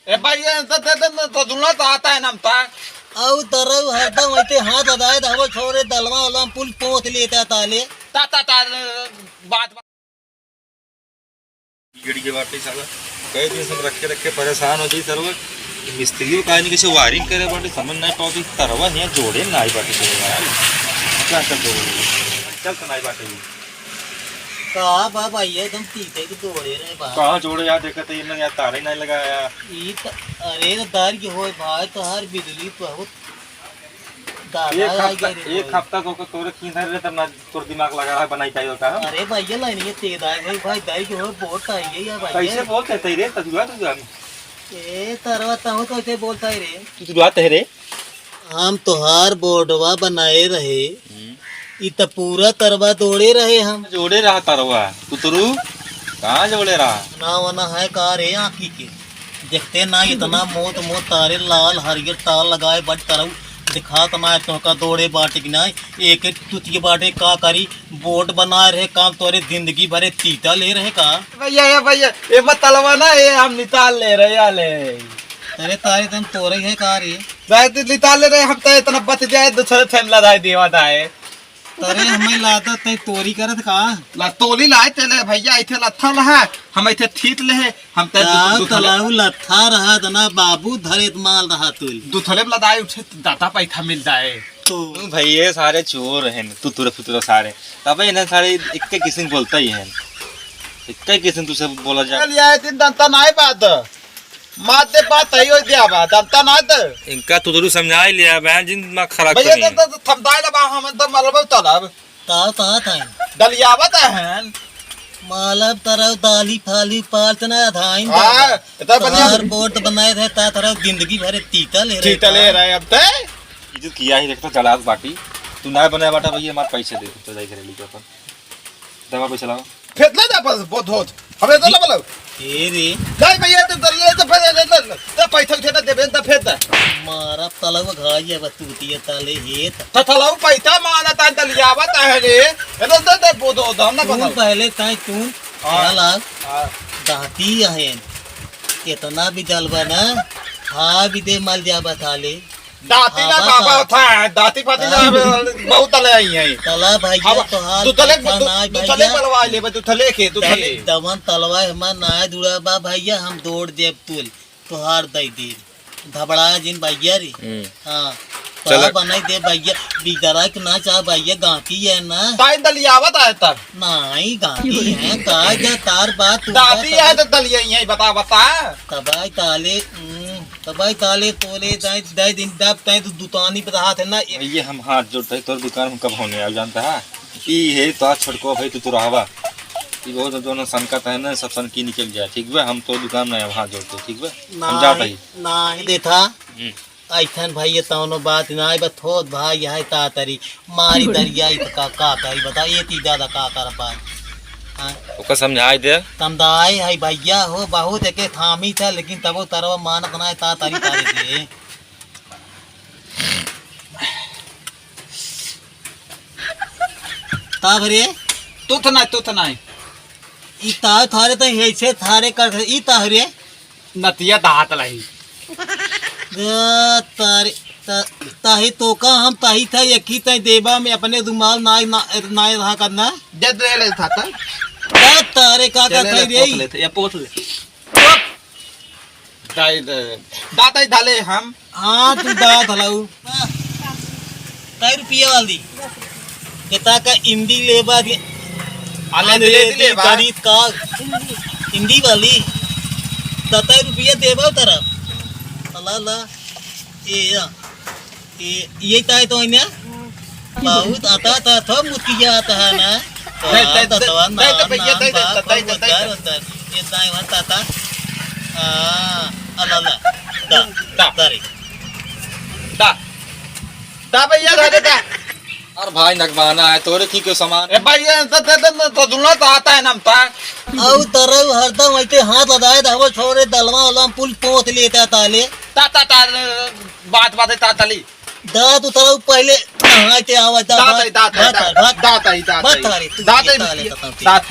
ए भाई तो दुलना तो आता है नाम ता औ तरव हरदम ऐसे हाथ अदाए धावो छोरे दलवा वाला पुल पोत लेता ताले ता बात गिड़ी के बाटे साला कई दिन से रखे रखे परेशान हो गई सर्व मिस्त्रियों का नहीं कैसे वायरिंग करे बाटे समझ नहीं पाती तरवा नहीं जोड़े ना आई बाटे क्या कर दो चल तो नहीं बाटे का बा भाई एकदम तीते के दौड़े रहे बा कहाँ जोड़े यार देखा तो इन्होंने यार तारे नहीं लगाया ई अरे दार की होए भाई तो हर बिजली बहुत एक हफ्ता तो तोरे किधर रे तना तोर दिमाग लगा है बनाई चाहिए का अरे भैया लाइन ये तेदार है भाई दाई की होए बहुत आई है या भाई कैसे बोलते थे रे तजुआ तजुआ ए तरवा हूं तो ऐसे बोलता है रे तू तजुआ है रे हम तोहार बोर्डवा बनाए रहे ई त पूरा तरवा दौड़े रहे हम जोड़े रहा तरवा कुतरू कहाँ जोड़े रहा ना वना है का रे आँखी के देखते ना इतना मोत मोत तारे लाल हरियर तार लगाए बट तरव दिखा तमाए तो का दौड़े बाटे की ना एक एक तुतिये बाटे का करी बोर्ड बनाए रहे काम तोरे जिंदगी भरे तीता ले रहे का भैया ये मत तलवा ना ये हम निकाल ले रहे याले अरे तारे तुम तोरे है का रे भाई तो निकाल ले रहे हम तो इतना बच जाए दूसरे फैन लदाई देवा दाए अरे हमें लादा तय तोरी करत का ला तोली लाए तेले भैया इथे लत्था लहा हम इथे थीत ले हम ते तलाऊ लथा रहा तना बाबू धरे माल रहा तुल दुथले लदाई उठे दाता पैसा मिल जाए तो भैया सारे चोर हैं तुतुर फुतुर सारे तब इन्हें सारे इक्के किस्म बोलता ही है इक्के किस्म तुझसे बोला जाए लिया दिन दंता नाय बात मात दे बात है हो दिया बात दंता ना दे इनका तुतुरु समझा ही लिया मैं जिन दिमाग खराब भैया तो थमदाई लबा हम तो मलबो तलब ता था दलियावत है मालब तरह दाली फाली पालतना धाइन हां इतना बढ़िया हर बोर्ड बनाए रहे ता तरह जिंदगी भरे तीता ले रहे तीता ले रहे अब ते इज्जत किया ही देखता चला बाटी तू ना बनाया बाटा भैया हमारे पैसे दे तो जाई करे ली अपन दवा पे चलाओ फेतले जा बस बहुत होत हमें तो बोलो ए रे नहीं भैया तो दल्ले तो फेत तो पैसा उठे तो देबे तो फेत मारा तलव घाई बतूतिया ताले हेत थथलाऊ पैसा माना ता दलियावत है रे ये तो बोदो दम ना तू बता पहले ताई तू हाँ। लाग दाती है कितना भी जलवा ना खा भी दे मल जा बताले दाती ना बाबा था दाती पाती ना बहुत तले आई है तला भाई तो हाल तू तले बलवा ले तू थले के तू थले दमन तलवा हम नाय दुड़ा बा भैया हम दौड़ देव तुल तोहार दई दे धबड़ा जिन भैया रे हां चला बनाई दे भैया बिगड़ा के ना चाह भैया गांठी है ना ताई दलियावत है तब नहीं गांठी है का जा तार बात दाती है तो दलिया ही है बता तबाई ताले तोले दाई दिन दाब ताई तो दुकानी पे हाथ है ना ये हम हाथ जोड़ते तोर दुकान में कब होने आ जानता है ई है तो आज छोड़को भाई तू रहवा ये बहुत दोनों संकट है ना सब सन की निकल जाए ठीक बे हम तो दुकान में हाथ जोड़ते ठीक बे हम जाता ही नहीं देथा ऐठन भाई ये तौनो बात नहीं बथोत भाई है तातरी मारी दरिया का करी बता ये ती ज्यादा का कर पा ओका समझाई दे तमदाई है भैया हो बहुत एक थामी था लेकिन तब तरव मानत ना ता तारी तारे दे ता भरे तू तो नहीं ई ता थारे तो ऐसे थारे कर ई ता हरे नतिया दात लही तारे ताही तो का हम ताही था यकी तय देवा में अपने दुमाल नाय नाय रहा करना दे दे ले था तारे का करता रे या पोत ले दाई दाता ही डाले हम हां तू दा धलाऊ कई रुपया वाली केता का हिंदी लेबा दे आले ले खरीद का हिंदी वाली 70 रुपया देबा तरफ अल्लाह ला ये ताई तो इन्हें बहुत आता था तो मुतिया आता है ना तो तवान ना ये ताई वंता था अल्लाह ला दा दारी दा भैया दा दे और भाई नगवाना है तोरे की क्यों सामान ए भाई तो दुलना तो आता है नाम ता औ तरव हरदम ऐसे हाथ अदाए धावो छोरे दलवा वाला पुल पोत लेता ताले ता बात ता तली दात उतरव पहले नहाते आवा दात